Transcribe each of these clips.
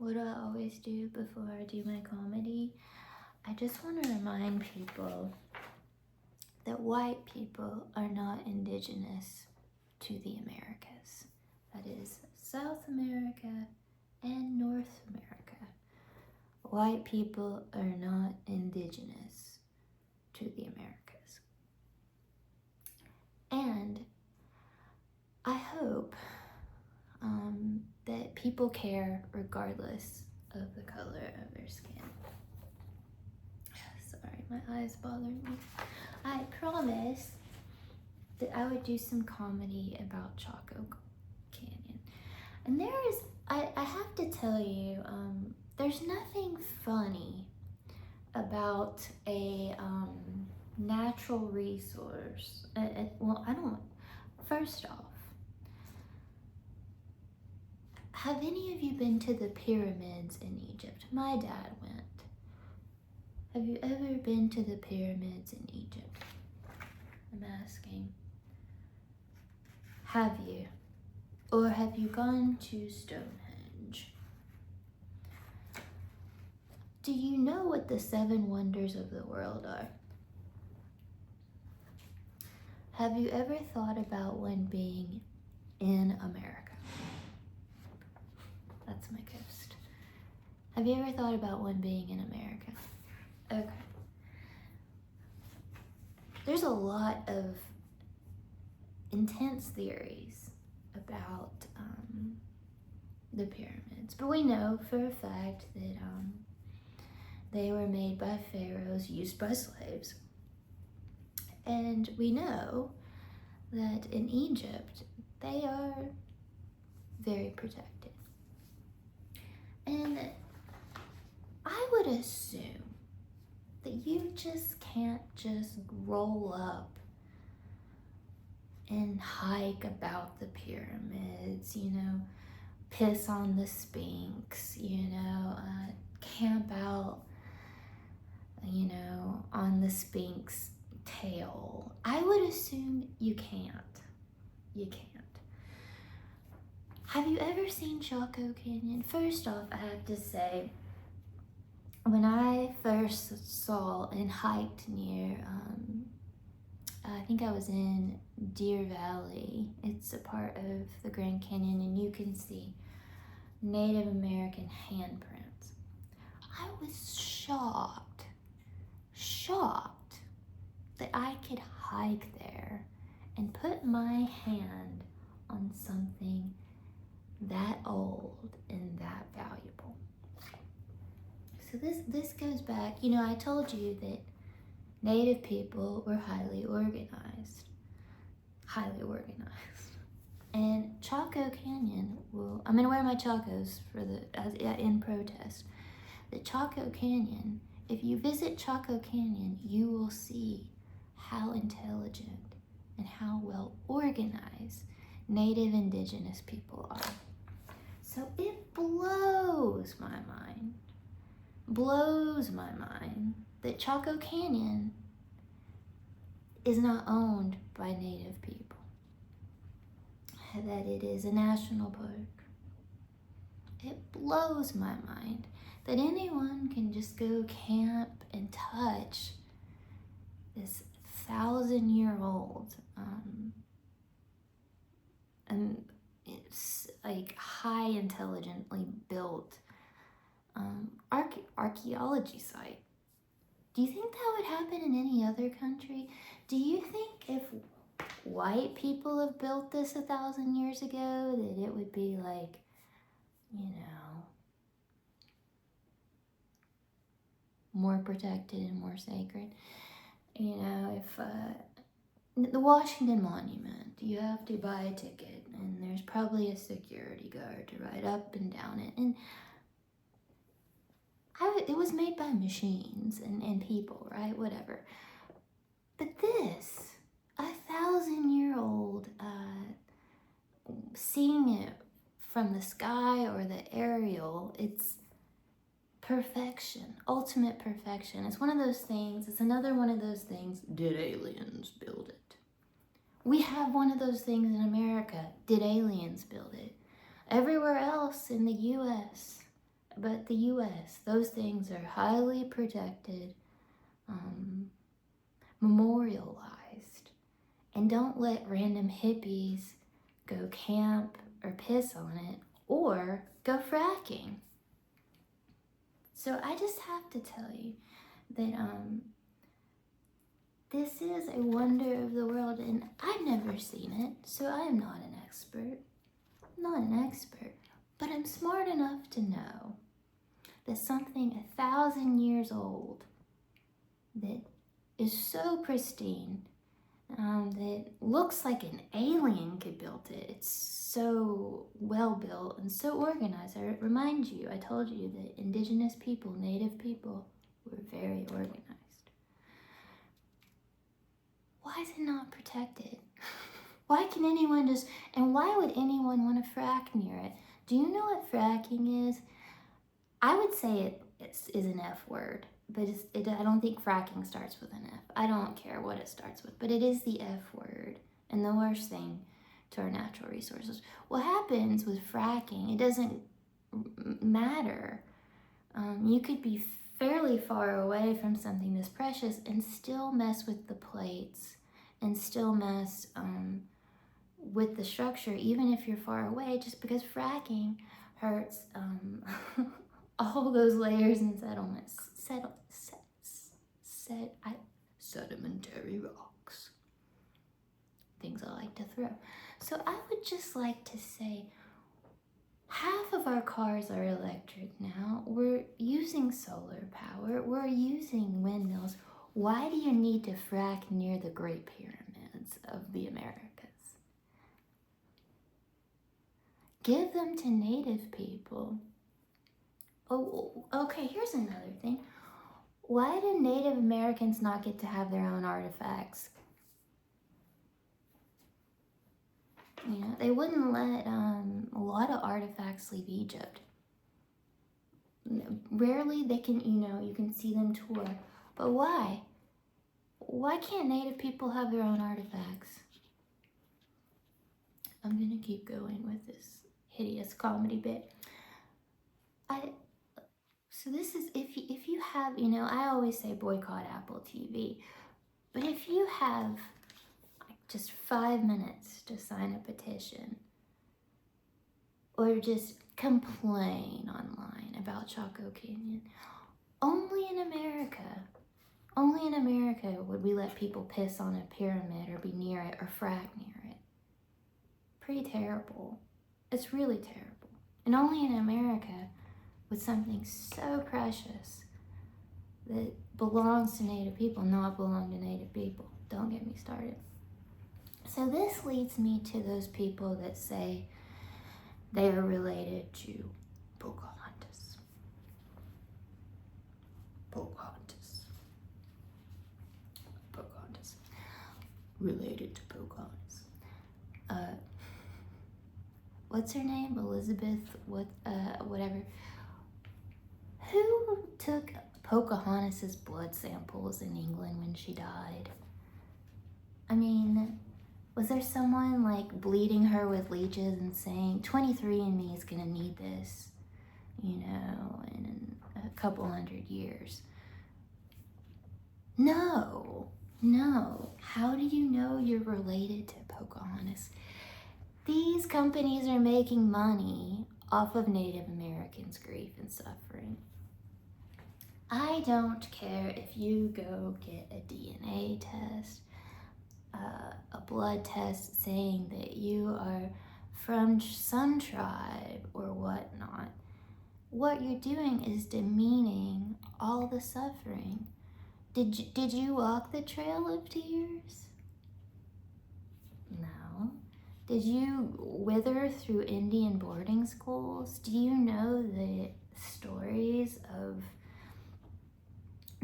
what do I always do before I do my comedy? I just want to remind people that white people are not indigenous to the Americas. That is South America and North America. White people are not indigenous to the Americas. And I hope that people care regardless of the color of their skin. Sorry, my eyes bothering me. I promised that I would do some comedy about Chaco Canyon. And I have to tell you, there's nothing funny about a natural resource. First off, have any of you been to the pyramids in Egypt? My dad went. Have you ever been to the pyramids in Egypt? I'm asking. Have you? Or have you gone to Stonehenge? Do you know what the 7 wonders of the world are? Have you ever thought about one being in America? That's my ghost. Have you ever thought about one being in America? Okay. There's a lot of intense theories about the pyramids, but we know for a fact that they were made by pharaohs used by slaves. And we know that in Egypt, they are very protected. And I would assume that you just can't just roll up and hike about the pyramids, piss on the Sphinx, camp out, on the Sphinx tail. I would assume you can't. You can't. Have you ever seen Chaco Canyon? First off, I have to say, when I first saw and hiked near, I think I was in Deer Valley. It's a part of the Grand Canyon, and you can see Native American handprints. I was shocked that I could hike there and put my hand on something that old and that valuable. So this goes back, I told you that Native people were highly organized. And Chaco Canyon I'm gonna wear my Chacos in protest. The Chaco Canyon, if you visit Chaco Canyon, you will see how intelligent and how well organized Native indigenous people are. So it blows my mind that Chaco Canyon is not owned by Native people, that it is a national park. It blows my mind that anyone can just go camp and touch this 1,000-year-old and it's like high intelligently built archaeology site. Do you think that would happen in any other country? Do you think if white people have built this 1,000 years ago that it would be like, more protected and more sacred? If the Washington Monument, you have to buy a ticket and there's probably a security guard to ride up and down it. And it was made by machines and people, right? Whatever. But this, 1,000-year-old, seeing it from the sky or the aerial, it's perfection, ultimate perfection. It's one of those things, it's another one of those things, did aliens build it? We have one of those things in America, did aliens build it? Everywhere else in the US, but the US, those things are highly protected, memorialized. And don't let random hippies go camp or piss on it or go fracking. So I just have to tell you that this is a wonder of the world, and I've never seen it, so I am not an expert. Not an expert, but I'm smart enough to know that something 1,000 years old that is so pristine, that looks like an alien could build it. It's so well built and so organized. I remind you, I told you that indigenous people, native people, were very organized. Why is it not protected? Why can anyone just, and why would anyone want to frack near it? Do you know what fracking is? I would say it is an F word, but I don't think fracking starts with an F. I don't care what it starts with, but it is the F word and the worst thing to our natural resources. What happens with fracking, it doesn't matter. You could be fairly far away from something this precious and still mess with the plates and still mess with the structure, even if you're far away, just because fracking hurts all those layers and settlements. Sedimentary rocks. Things I like to throw. So I would just like to say, half of our cars are electric now. We're using solar power. We're using windmills. Why do you need to frack near the Great Pyramids of the Americas? Give them to native people. Oh, okay, here's another thing. Why do Native Americans not get to have their own artifacts? You know, they wouldn't let a lot of artifacts leave Egypt. Rarely they can, you can see them tour. But why? Why can't Native people have their own artifacts? I'm gonna keep going with this hideous comedy bit. So this is, if you have, I always say boycott Apple TV, but if you have like just 5 minutes to sign a petition or just complain online about Chaco Canyon, only in America would we let people piss on a pyramid or be near it or frack near it. Pretty terrible. It's really terrible. And only in America with something so precious that belongs to Native people not belong to Native people. Don't get me started. So this leads me to those people that say they are related to Pocahontas. Pocahontas. Related to Pocahontas. What's her name? Elizabeth, whatever. Who took Pocahontas' blood samples in England when she died? I mean, was there someone like bleeding her with leeches and saying 23andMe is gonna need this, in a couple 100 years? No. How do you know you're related to Pocahontas? These companies are making money off of Native Americans' grief and suffering. I don't care if you go get a DNA test, a blood test saying that you are from some tribe or whatnot. What you're doing is demeaning all the suffering. Did you walk the Trail of Tears? No. Did you wither through Indian boarding schools? Do you know the stories of,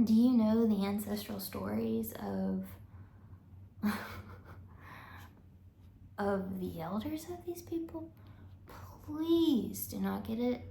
do you know the ancestral stories of of the elders of these people? Please do not get a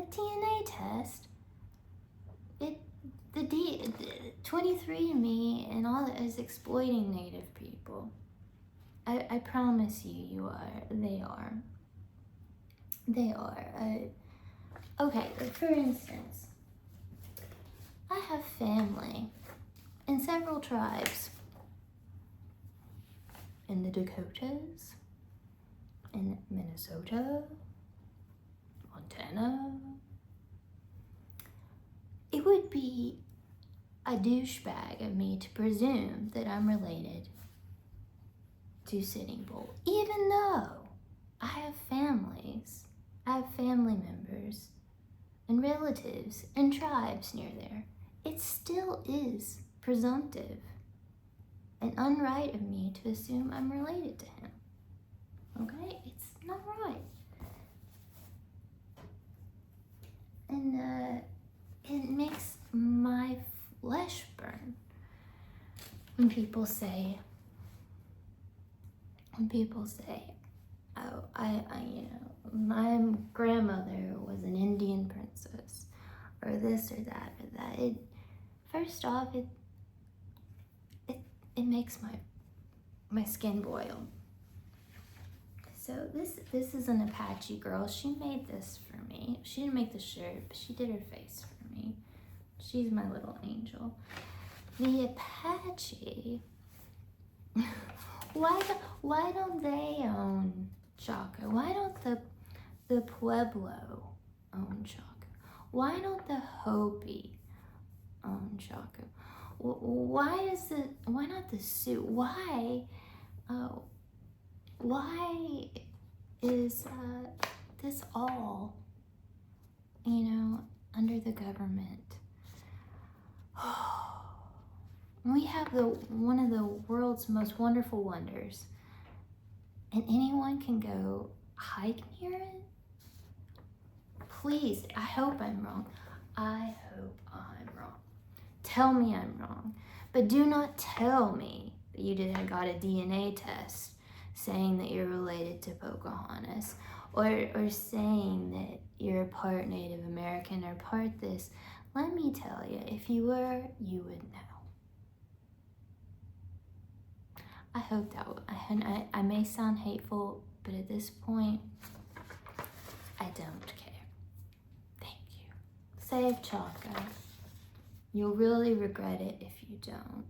DNA test. The 23andMe and all that is exploiting Native people. I promise you, they are. Okay, for instance, I have family in several tribes. In the Dakotas, in Minnesota, Montana. It would be a douchebag of me to presume that I'm related to Sitting Bull, even though I have family members and relatives and tribes near there. It still is presumptive and unright of me to assume I'm related to him. Okay? It's not right. And it makes my flesh burn when people say, oh, my grandmother was an Indian princess, or this or that or that. First off, it makes my skin boil. So this is an Apache girl. She made this for me. She didn't make the shirt, but she did her face for me. She's my little angel. The Apache, why don't they own Chaco? Why don't the Pueblo own Chaco? Why don't the Hopi own Chaco? Why not the Sioux? Why is this all, under the government? We have one of the world's most wonderful wonders, and anyone can go hike near it? Please, I hope I'm wrong. I hope I'm wrong. Tell me I'm wrong. But do not tell me that you got a DNA test saying that you're related to Pocahontas, or saying that you're a part Native American or part this. Let me tell you, if you were, you would know. I hope that I may sound hateful, but at this point, I don't care. Thank you. Save Chaco. You'll really regret it if you don't.